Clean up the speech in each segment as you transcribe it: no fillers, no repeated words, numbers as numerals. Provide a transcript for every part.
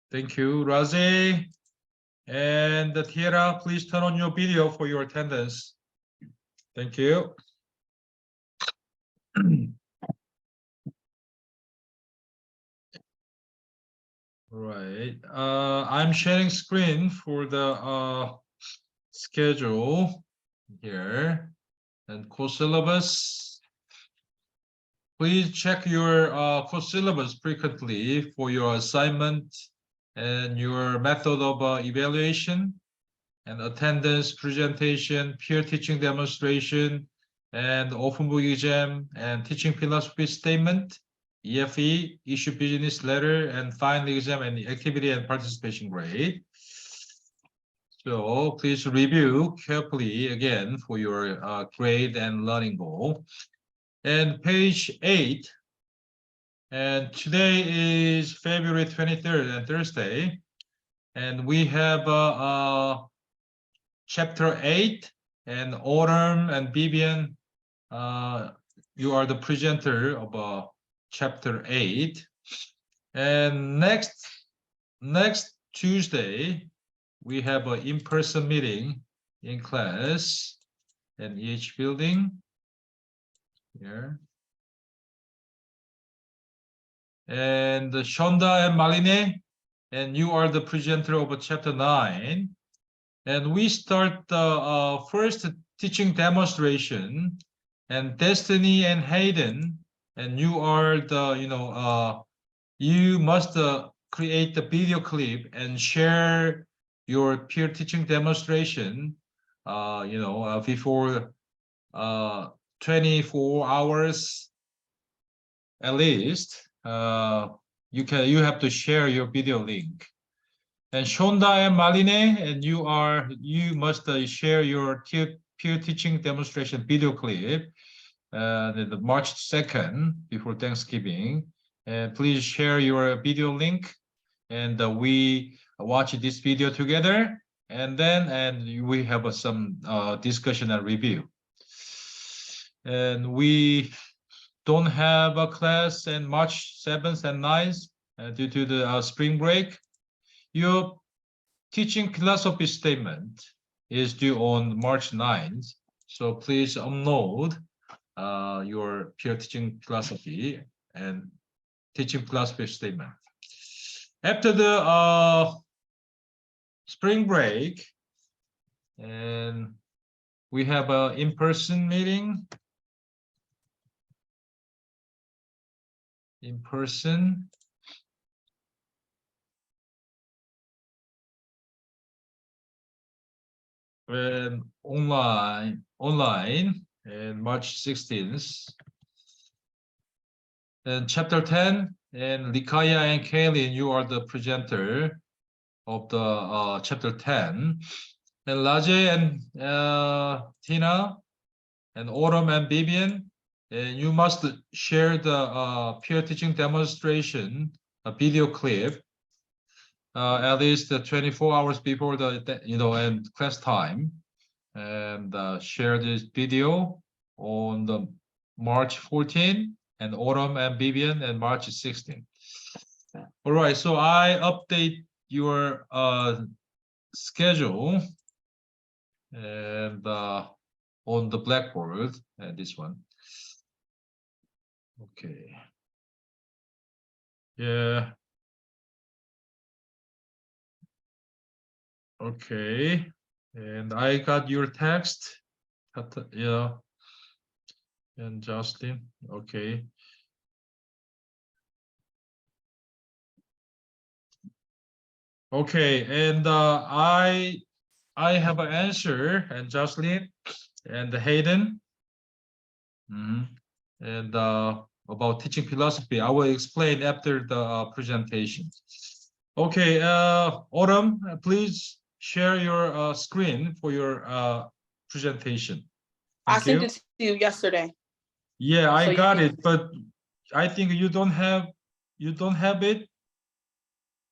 Thank you, Razi. And Tiara, please turn on your video for your attendance. Thank you. Right. I'm sharing screen for the schedule here and course syllabus. Please check your course syllabus frequently for your assignment and your method of evaluation and attendance, presentation, peer teaching demonstration, and open book exam and teaching philosophy statement, EFE, issue business letter, and final exam and activity and participation grade. So please review carefully again for your grade and learning goal. And page 8, and today is February 23rd and Thursday, and we have chapter 8, and Autumn and Vivian, you are the presenter of chapter 8. And next Tuesday, we have an in-person meeting in class in each building here. And Shonda and Maline, and you are the presenter of chapter 9. And we start the first teaching demonstration, and Destiny and Hayden, and you are the, you must create the video clip and share your peer teaching demonstration, before 24 hours at least. You have to share your video link. And Shonda and Maline, and you must share your peer teaching demonstration video clip the March 2nd before Thanksgiving. And please share your video link, and we watch this video together, and we have some discussion and review. And we don't have a class in March 7th and 9th due to the spring break. Your teaching philosophy statement is due on March 9th, so please upload your peer teaching philosophy and teaching philosophy statement. After the spring break, and we have an in-person meeting. In-person. And online and March 16th. And chapter 10, and Likaya and Kaylin, you are the presenter of the chapter 10. And Laje and Tina and Autumn and Vivian, and you must share the peer teaching demonstration, a video clip, at least 24 hours before the and class time, and share this video on the March 14, and Autumn and Vivian and March 16. All right, so I update your schedule and on the blackboard, and this one. Okay. Yeah. Okay. And I got your text. Yeah. And Justin. Okay. Okay. And I have an answer, and Jocelyn and Hayden. And about teaching philosophy, I will explain after the presentation. Okay, Autumn, please share your screen for your presentation. I sent it to you yesterday. Yeah, I got it, but I think you don't have it.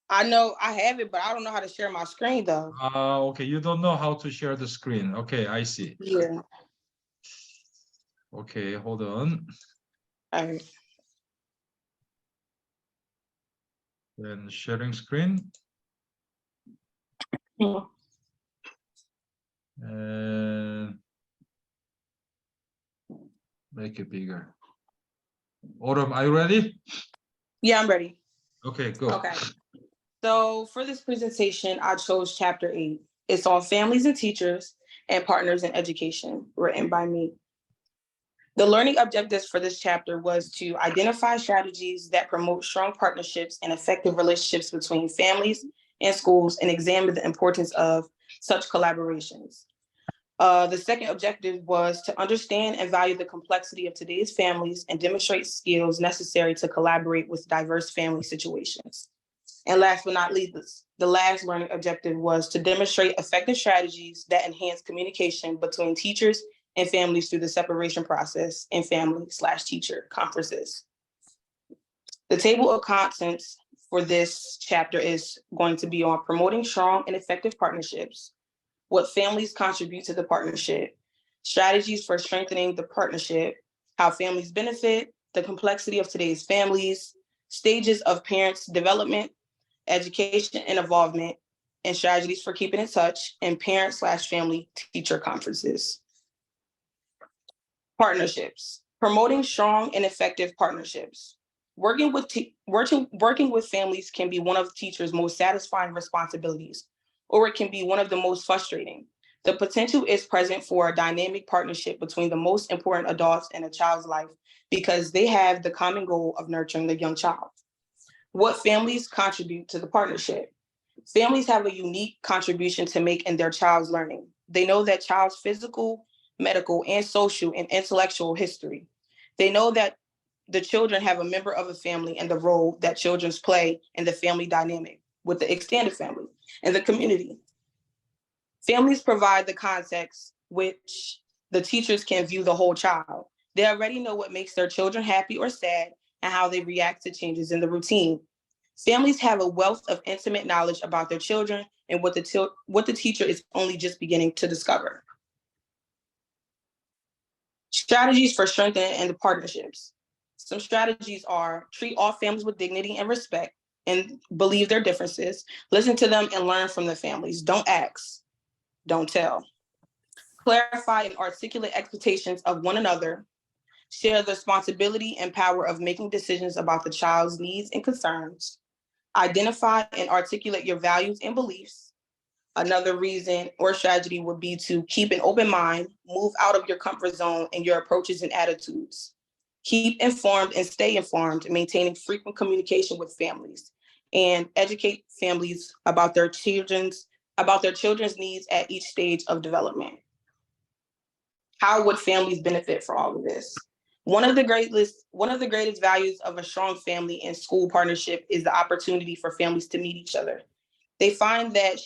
I know I have it, but I don't know how to share my screen though. Okay, you don't know how to share the screen. Okay, I see. Yeah. Okay, hold on. All right. Then sharing screen. Mhm. And make it bigger. Autumn, are you ready? Yeah, I'm ready. Okay, go. Okay. So for this presentation, I chose chapter 8. It's on families and teachers and partners in education, written by me. The learning objectives for this chapter was to identify strategies that promote strong partnerships and effective relationships between families and schools and examine the importance of such collaborations. The second objective was to understand and value the complexity of today's families and demonstrate skills necessary to collaborate with diverse family situations. And last but not least, the last learning objective was to demonstrate effective strategies that enhance communication between teachers and families through the separation process and family/teacher conferences. The table of contents for this chapter is going to be on promoting strong and effective partnerships, what families contribute to the partnership, strategies for strengthening the partnership, how families benefit, the complexity of today's families, stages of parents' development, education and involvement, and strategies for keeping in touch, and parent/family teacher conferences. Partnerships, promoting strong and effective partnerships. Working with families can be one of the teacher's most satisfying responsibilities, or it can be one of the most frustrating. The potential is present for a dynamic partnership between the most important adults in a child's life because they have the common goal of nurturing the young child. What families contribute to the partnership. Families have a unique contribution to make in their child's learning. They know that child's physical, medical, and social and intellectual history. They know that the children have a member of a family and the role that children play in the family dynamic with the extended family and the community. Families provide the context which the teachers can view the whole child. They already know what makes their children happy or sad and how they react to changes in the routine. Families have a wealth of intimate knowledge about their children and what the teacher is only just beginning to discover. Strategies for strengthening the partnerships. Some strategies are treat all families with dignity and respect and believe their differences. Listen to them and learn from the families. Don't ask, don't tell. Clarify and articulate expectations of one another. Share the responsibility and power of making decisions about the child's needs and concerns. Identify and articulate your values and beliefs. Another reason or strategy would be to keep an open mind, move out of your comfort zone in your approaches and attitudes. Keep informed and stay informed, maintaining frequent communication with families, and educate families about their children's needs at each stage of development. How would families benefit from all of this? One of the greatest values of a strong family and school partnership is the opportunity for families to meet each other. They find that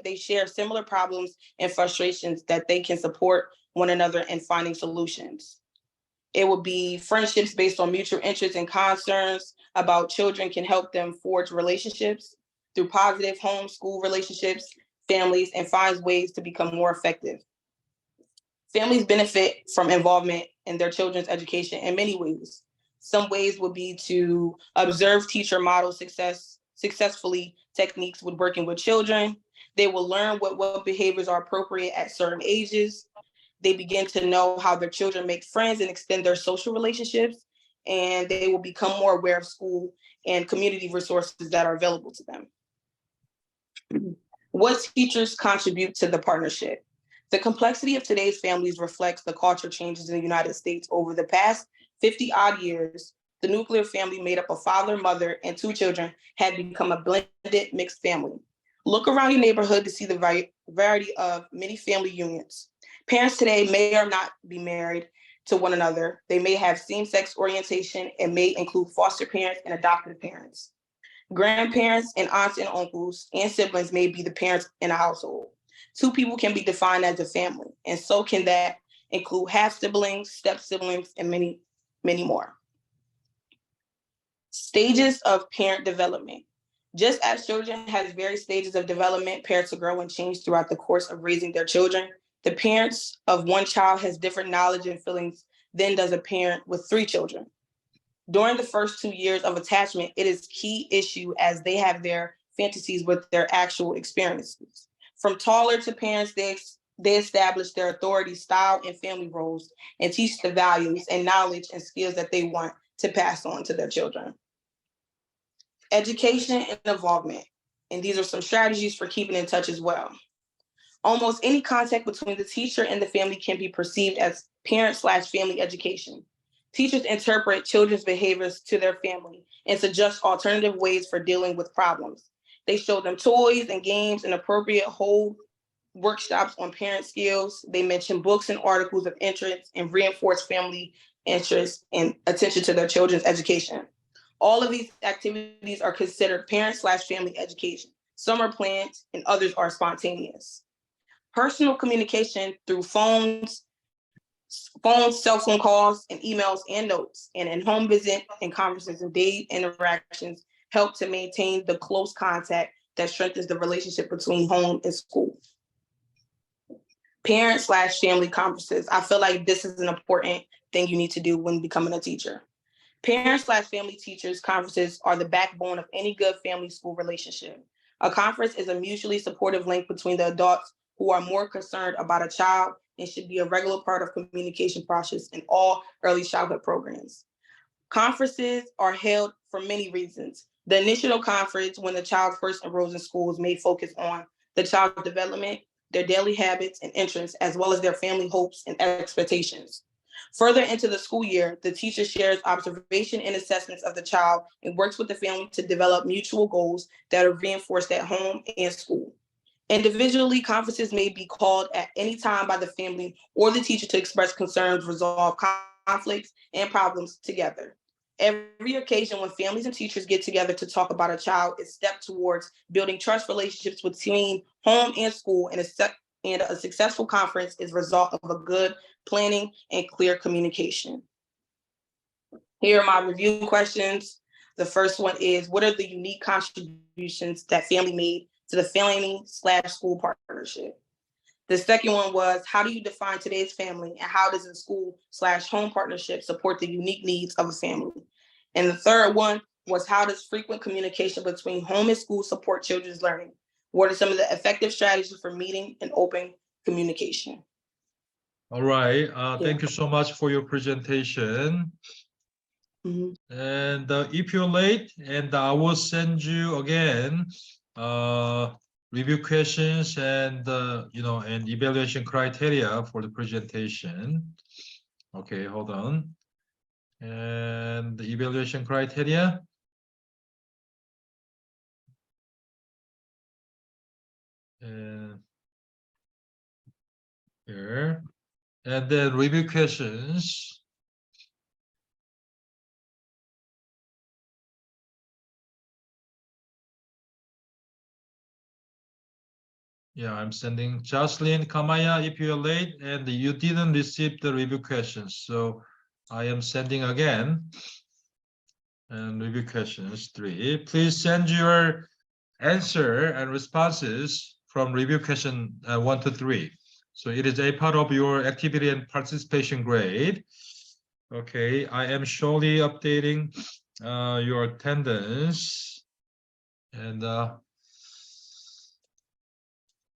they share similar problems and frustrations that they can support one another in finding solutions. It will be friendships based on mutual interests and concerns about children can help them forge relationships through positive home school relationships, families, and finds ways to become more effective. Families benefit from involvement in their children's education in many ways. Some ways would be to observe teacher model successfully techniques with working with children. They will learn what behaviors are appropriate at certain ages. They begin to know how their children make friends and extend their social relationships, and they will become more aware of school and community resources that are available to them. What teachers contribute to the partnership? The complexity of today's families reflects the culture changes in the United States over the past 50 odd years. The nuclear family made up of father, mother, and 2 children had become a blended mixed family. Look around your neighborhood to see the variety of many family unions. Parents today may or not be married to one another. They may have same-sex orientation and may include foster parents and adoptive parents. Grandparents and aunts and uncles and siblings may be the parents in a household. 2 people can be defined as a family, and so can that include half siblings, step siblings, and many, many more. Stages of parent development. Just as children have various stages of development, parents will grow and change throughout the course of raising their children. The parents of one child has different knowledge and feelings than does a parent with 3 children. During the first 2 years of attachment, it is key issue as they have their fantasies with their actual experiences. From toddler to parents, they establish their authority, style, and family roles, and teach the values and knowledge and skills that they want to pass on to their children. Education and involvement. And these are some strategies for keeping in touch as well. Almost any contact between the teacher and the family can be perceived as parent/family education. Teachers interpret children's behaviors to their family and suggest alternative ways for dealing with problems. They show them toys and games and appropriate whole workshops on parent skills. They mention books and articles of interest and reinforce family interest and attention to their children's education. All of these activities are considered parent/family education. Some are planned and others are spontaneous. Personal communication through phones, cell phone calls, and emails and notes, and in home visit and conversations and day interactions help to maintain the close contact that strengthens the relationship between home and school. Parent/family conferences. I feel like this is an important thing you need to do when becoming a teacher. Parent/family teachers conferences are the backbone of any good family school relationship. A conference is a mutually supportive link between the adults who are more concerned about a child and should be a regular part of communication process in all early childhood programs. Conferences are held for many reasons. The initial conference, when the child first enrolls in schools, may focus on the child's development, their daily habits and interests, as well as their family hopes and expectations. Further into the school year, the teacher shares observation and assessments of the child and works with the family to develop mutual goals that are reinforced at home and school. Individually, conferences may be called at any time by the family or the teacher to express concerns, resolve conflicts, and problems together. Every occasion when families and teachers get together to talk about a child is a step towards building trust relationships between home and school, and a successful conference is a result of a good planning and clear communication. Here are my review questions. The first one is, what are the unique contributions that family made to the family/school partnership? The second one was, how do you define today's family, and how does the school/home partnership support the unique needs of a family? And the third one was, how does frequent communication between home and school support children's learning? What are some of the effective strategies for meeting and open communication? All right. Thank you so much for your presentation. Mhm. And if you're late, and I will send you again review questions and and evaluation criteria for the presentation. Okay, hold on. And the evaluation criteria. And here. And then review questions. Yeah, I'm sending Jocelyn, Kamaya, if you're late and you didn't receive the review questions. So I am sending again. And review questions 3. Please send your answer and responses from review question 1 to 3. So it is a part of your activity and participation grade. Okay, I am surely updating your attendance. And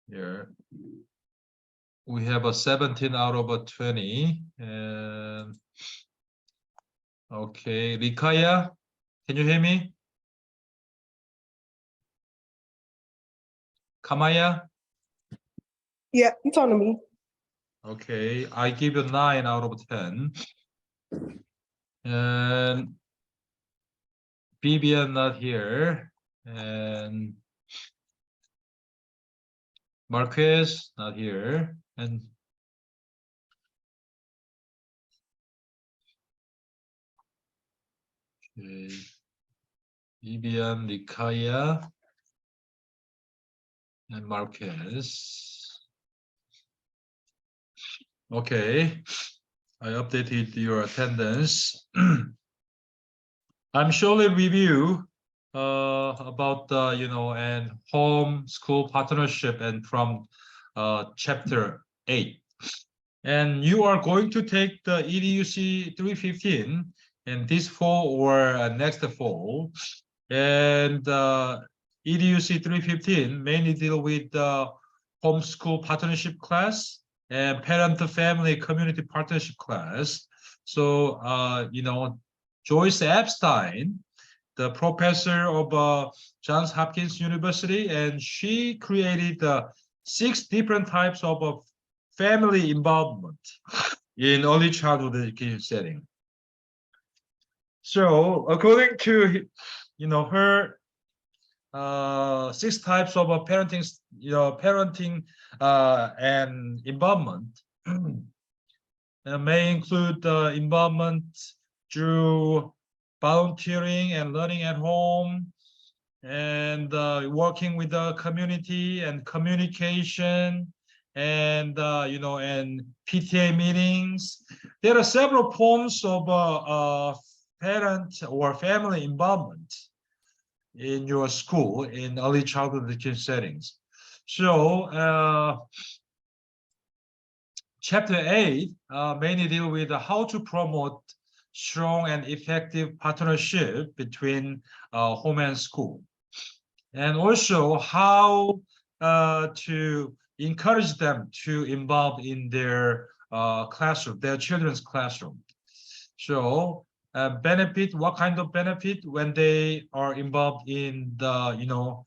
here we have a 17 out of a 20. And okay, Rikaya, can you hear me? Kamaya? Yeah, you talking to me. Okay, I give you 9 out of 10. And Vivian not here. And Marquez not here. And okay, Vivian, Likaya, and Marquez. Okay, I updated your attendance. I'm surely review about the and home school partnership and from chapter 8. And you are going to take the EDUC 315 and this fall or next fall. And EDUC 315 mainly deal with the homeschool partnership class and parent-family community partnership class. So, Joyce Epstein, the professor of Johns Hopkins University, and she created 6 different types of family involvement in early childhood education setting. So, according to her 6 types of parenting and involvement may include involvement through volunteering and learning at home, and working with the community and communication, and and PTA meetings. There are several forms of parent or family involvement in your school in early childhood education settings. So chapter 8 mainly deal with how to promote strong and effective partnership between home and school, and also how to encourage them to involve in their classroom, their children's classroom. So benefit, what kind of benefit when they are involved in the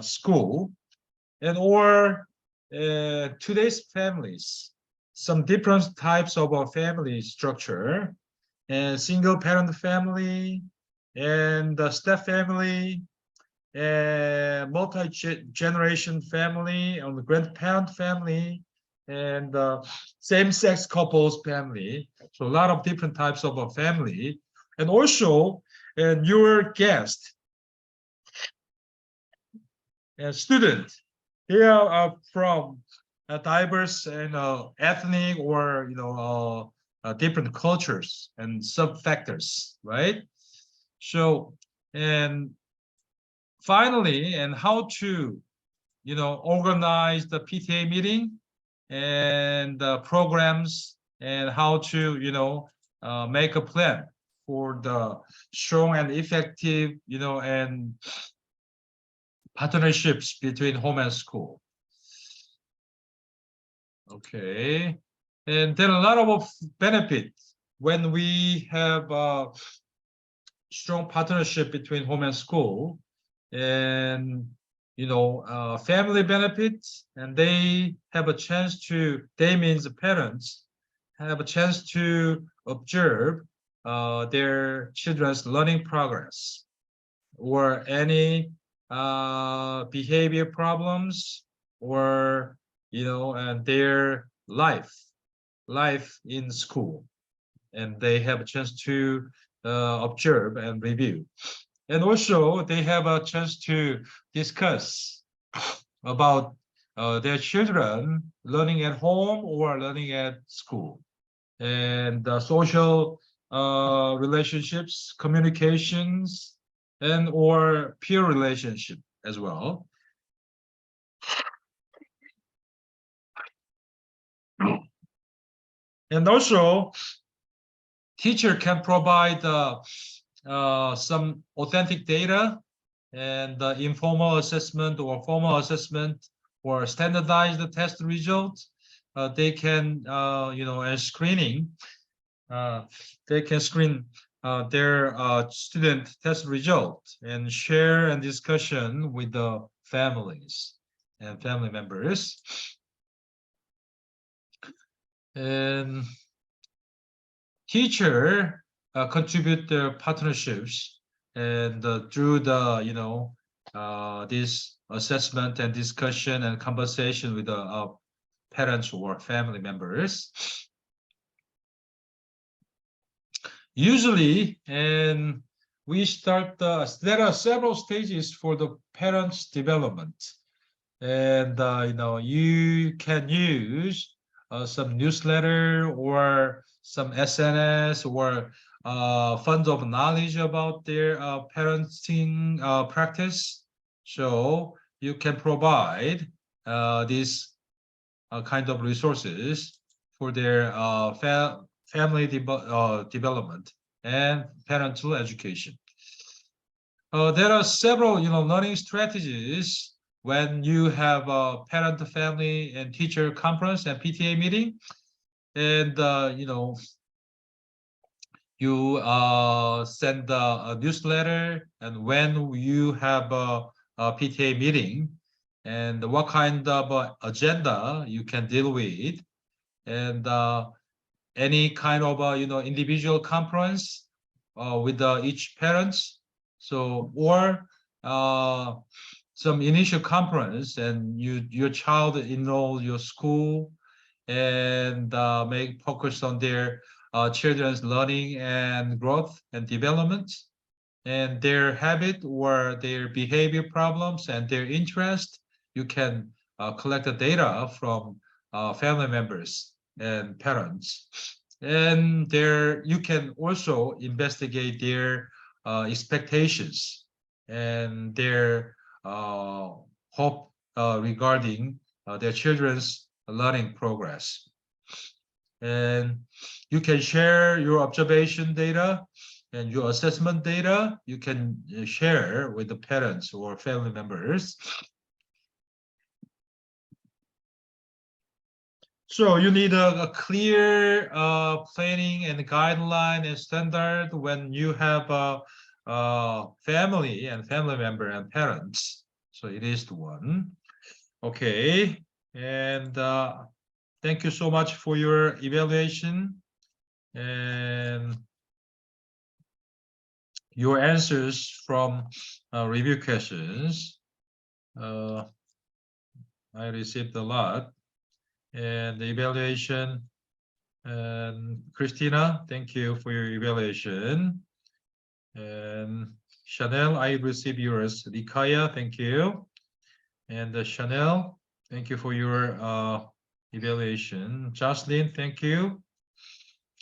school, and or today's families, some different types of family structure, and single parent family, and step family, and multi-generation family, and the grandparent family, and same-sex couples family. So a lot of different types of a family. And also, your guest and student, they are from a diverse and ethnic or different cultures and sub-factors, right? So, and finally, and how to organize the PTA meeting and programs, and how to make a plan for the strong and effective and partnerships between home and school. Okay, and there are a lot of benefits when we have a strong partnership between home and school, and family benefits, and they have a chance to, they means the parents have a chance to observe their children's learning progress or any behavior problems, or and their life in school, and they have a chance to observe and review. And also they have a chance to discuss about their children learning at home or learning at school, and social relationships, communications, and or peer relationship as well. And also, teacher can provide some authentic data and informal assessment or formal assessment or standardized test results. They can, as screening, they can screen their student test results and share and discussion with the families and family members. And teacher contribute their partnerships, and through the this assessment and discussion and conversation with the parents or family members. Usually, and we start there are several stages for the parents development, and you can use some newsletter or some SNS or funds of knowledge about their parenting practice. So you can provide these kind of resources for their family development and parental education. There are several, learning strategies when you have a parent, family, and teacher conference and PTA meeting, and you send a newsletter, and when you have a PTA meeting, and what kind of agenda you can deal with, and any kind of individual conference with each parents. So or some initial conference, and your child enroll your school and make focus on their children's learning and growth and development and their habit or their behavior problems and their interest. You can collect the data from family members and parents, and there you can also investigate their expectations and their hope regarding their children's learning progress. And you can share your observation data and your assessment data. You can share with the parents or family members. So you need a clear planning and guideline and standard when you have a family and family member and parents. So it is the one. Okay, and thank you so much for your evaluation and your answers from review questions. I received a lot. And the evaluation, and Christina, thank you for your evaluation. And Chanel, I received yours. Likaya, thank you. And Chanel, thank you for your evaluation. Jocelyn, thank you.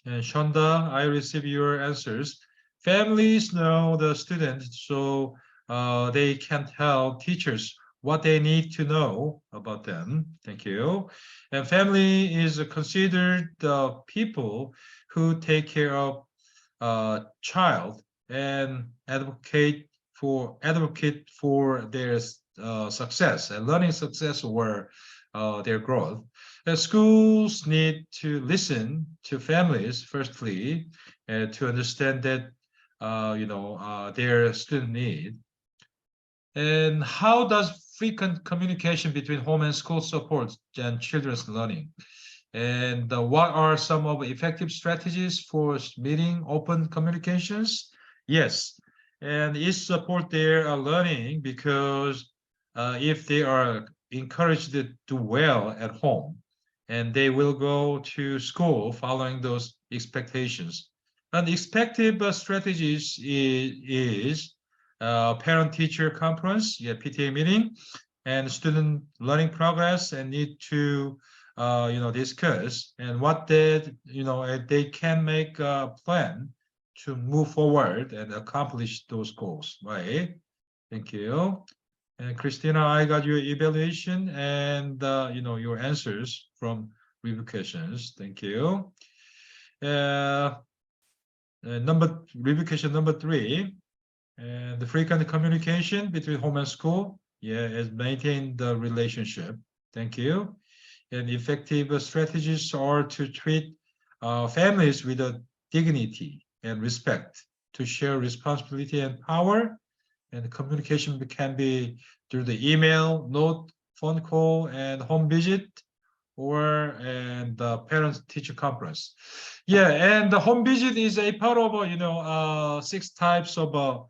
And Shonda, I received your answers. Families know the students, so they can tell teachers what they need to know about them. Thank you. And family is considered the people who take care of child and advocate for their success and learning success or their growth. And schools need to listen to families firstly to understand that their student need. And how does frequent communication between home and school support and children's learning? And what are some of effective strategies for meeting open communications? Yes, and it support their learning because if they are encouraged to do well at home, and they will go to school following those expectations. And effective strategies is parent-teacher conference, PTA meeting, and student learning progress, and need to discuss and what they can make a plan to move forward and accomplish those goals, right? Thank you. And Christina, I got your evaluation and your answers from review questions. Thank you. Review question number 3. And the frequent communication between home and school, is maintain the relationship. Thank you. And effective strategies are to treat families with a dignity and respect, to share responsibility and power. And communication can be through the email, note, phone call, and home visit, and the parent-teacher conference. And the home visit is a part of 6 types of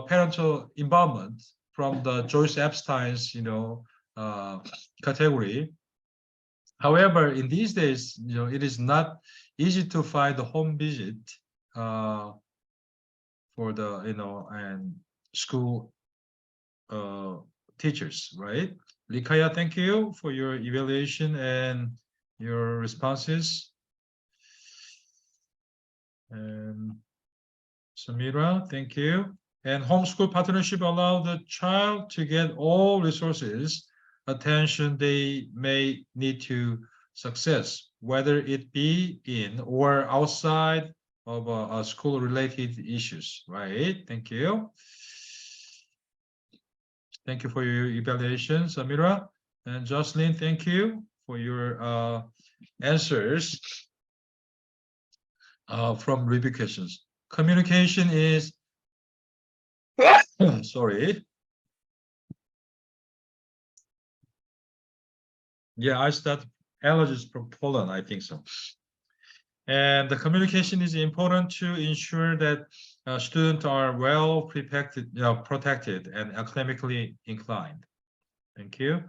parental involvement from the Joyce Epstein's category. However, in these days, it is not easy to find the home visit for the and school teachers, right? Likaya, thank you for your evaluation and your responses. And Samira, thank you. And homeschool partnership allow the child to get all resources, attention they may need to success, whether it be in or outside of school-related issues, right? Thank you. Thank you for your evaluation, Samira. And Jocelyn, thank you for your answers from review questions. Communication is, sorry. Yeah, I start allergies from Poland, I think so. And the communication is important to ensure that students are well protected and academically inclined. Thank you.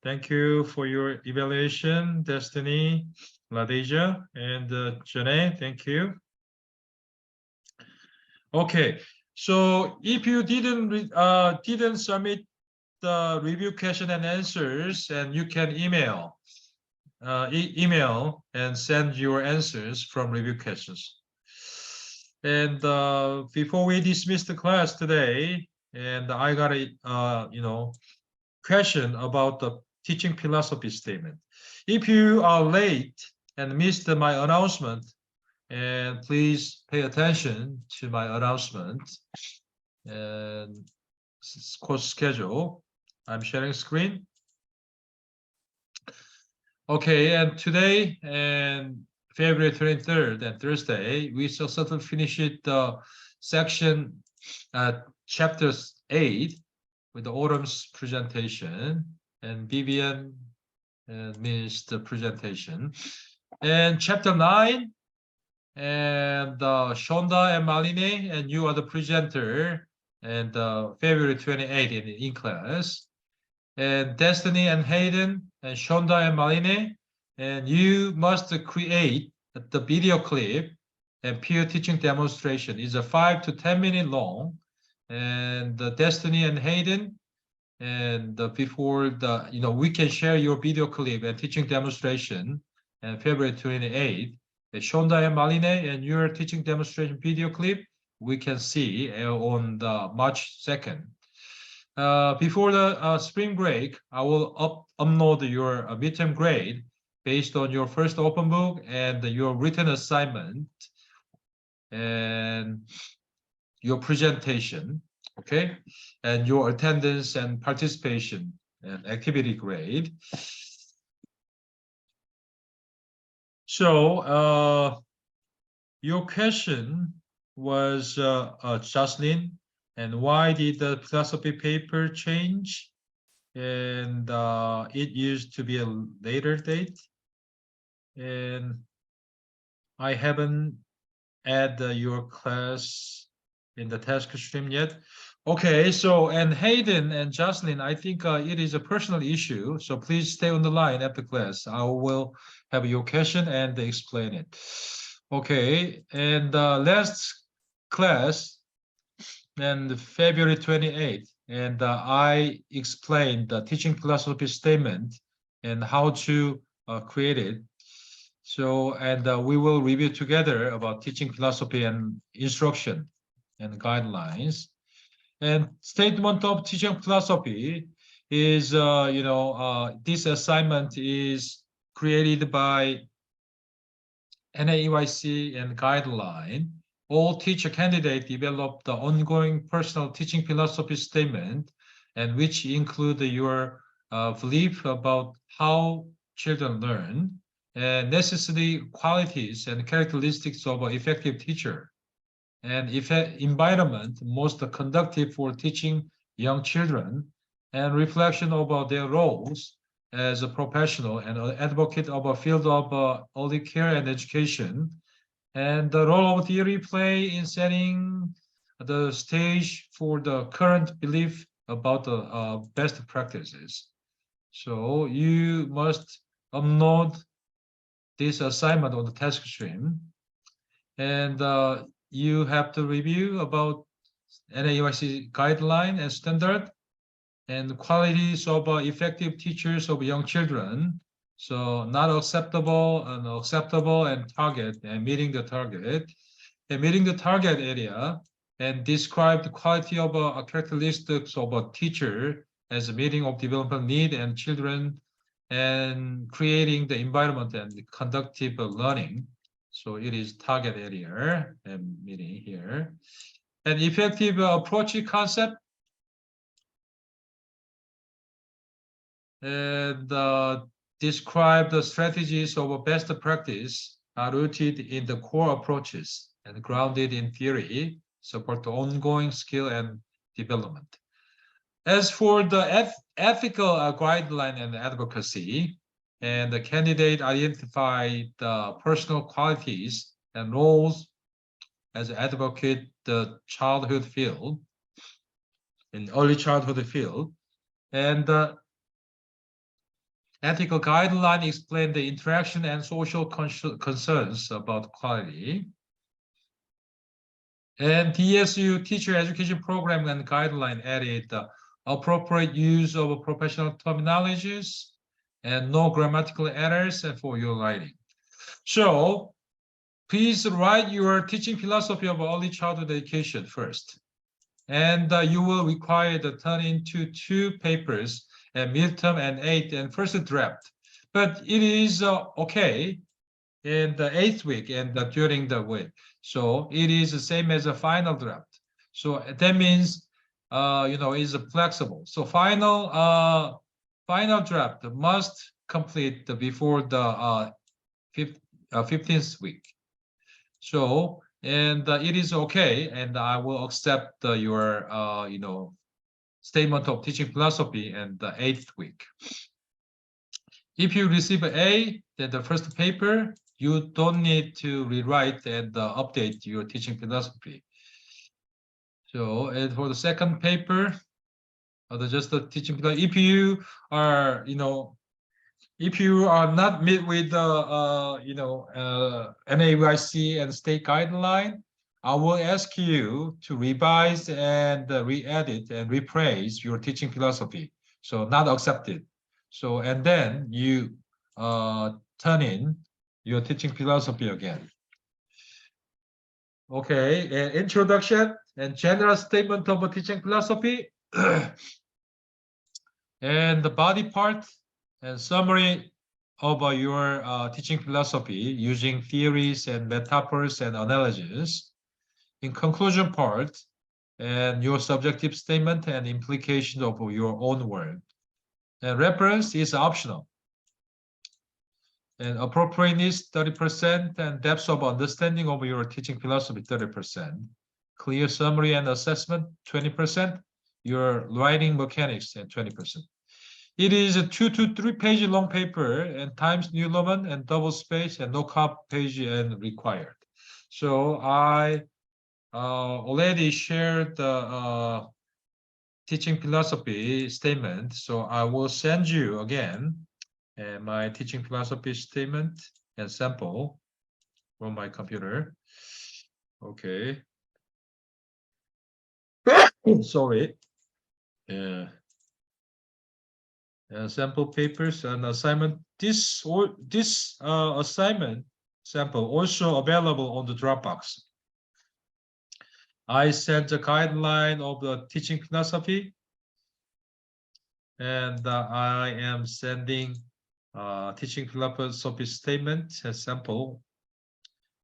Thank you for your evaluation, Destiny, Ladeja, and Janae. Thank you. Okay, so if you didn't submit the review question and answers, and you can email and send your answers from review questions. And before we dismiss the class today, and I got a question about the teaching philosophy statement. If you are late and missed my announcement, and please pay attention to my announcement and course schedule. I'm sharing screen. Okay, and today and February 23rd and Thursday, we successfully finished the section chapter 8 with the autumn's presentation, and Vivian missed the presentation. And chapter 9, and Shonda and Maline, and you are the presenter, and February 28th in class. And Destiny and Hayden and Shonda and Maline, and you must create the video clip and peer teaching demonstration. It's a 5 to 10 minute long, and Destiny and Hayden, and before we can share your video clip and teaching demonstration, and February 28th, Shonda and Maline, and your teaching demonstration video clip we can see on the March 2nd. Before the spring break, I will upload your midterm grade based on your first open book and your written assignment and your presentation, okay? And your attendance and participation and activity grade. So your question was, Jocelyn, and why did the philosophy paper change? And it used to be a later date. And I haven't added your class in the task stream yet. Okay, so, and Hayden and Jocelyn, I think it is a personal issue, so please stay on the line after class. I will have your question and explain it. Okay, and last class, and February 28th, and I explained the teaching philosophy statement and how to create it. So, and we will review together about teaching philosophy and instruction and guidelines. And statement of teaching philosophy is, this assignment is created by NAEYC and guideline. All teacher candidates develop the ongoing personal teaching philosophy statement, and which include your belief about how children learn and necessary qualities and characteristics of an effective teacher, and environment most conducive for teaching young children, and reflection about their roles as a professional and an advocate of a field of early care and education, and the role of theory play in setting the stage for the current belief about the best practices. So you must upload this assignment on the task stream, and you have to review about NAEYC guideline and standard and qualities of effective teachers of young children. So not acceptable and acceptable and target and meeting the target and meeting the target area, and describe the quality of characteristics of a teacher as a meeting of developmental need and children, and creating the environment and the conductive learning. So it is target area and meeting here. And effective approach concept and describe the strategies of best practice are rooted in the core approaches and grounded in theory, support the ongoing skill and development. As for the ethical guideline and advocacy, and the candidate identified the personal qualities and roles as advocate the childhood field, in early childhood field, and the ethical guideline explain the interaction and social concerns about quality. And TSU teacher education program and guideline added the appropriate use of professional terminologies and no grammatical errors for your writing. So please write your teaching philosophy of early childhood education first. And you will require to turn into 2 papers at midterm and 8th and first draft. But it is okay in the 8th week and during the week. So it is the same as a final draft. So that means, is flexible. So final draft must complete before the 15th week. So, and it is okay, and I will accept your, statement of teaching philosophy in the 8th week. If you receive an A, then the first paper, you don't need to rewrite and update your teaching philosophy. So, and for the second paper, just the teaching philosophy, if you are, if you are not meet with the, NAYC and state guideline, I will ask you to revise and re-edit and rephrase your teaching philosophy. So not accepted. So, and then you turn in your teaching philosophy again. Okay, and introduction and general statement of a teaching philosophy. And the body part and summary of your teaching philosophy using theories and metaphors and analogies. In conclusion part, and your subjective statement and implication of your own work. And reference is optional. And appropriateness 30%, and depth of understanding of your teaching philosophy 30%. Clear summary and assessment 20%. Your writing mechanics and 20%. It is a 2 to 3 page long paper and Times New Roman and double space and no cop page and required. So I already shared the teaching philosophy statement. So I will send you again my teaching philosophy statement and sample from my computer. Okay. Sorry. Sample papers and assignment. This assignment sample also available on the Dropbox. I sent a guideline of the teaching philosophy, and I am sending teaching philosophy statement as sample.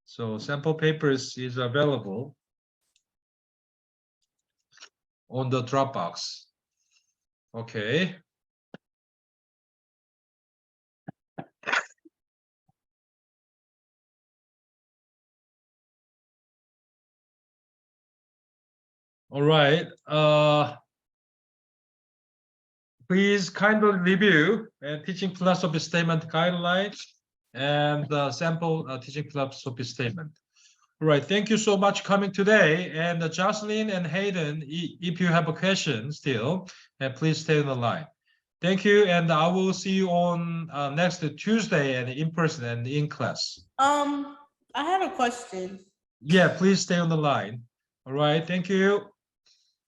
So sample papers is available on the Dropbox. Okay. All right. Please kindly review teaching philosophy statement guidelines and the sample teaching philosophy statement. All right. Thank you so much coming today. And Jocelyn and Hayden, if you have a question still, please stay on the line. Thank you, and I will see you on next Tuesday and in person and in class. I had a question. Yeah, please stay on the line. All right. Thank you.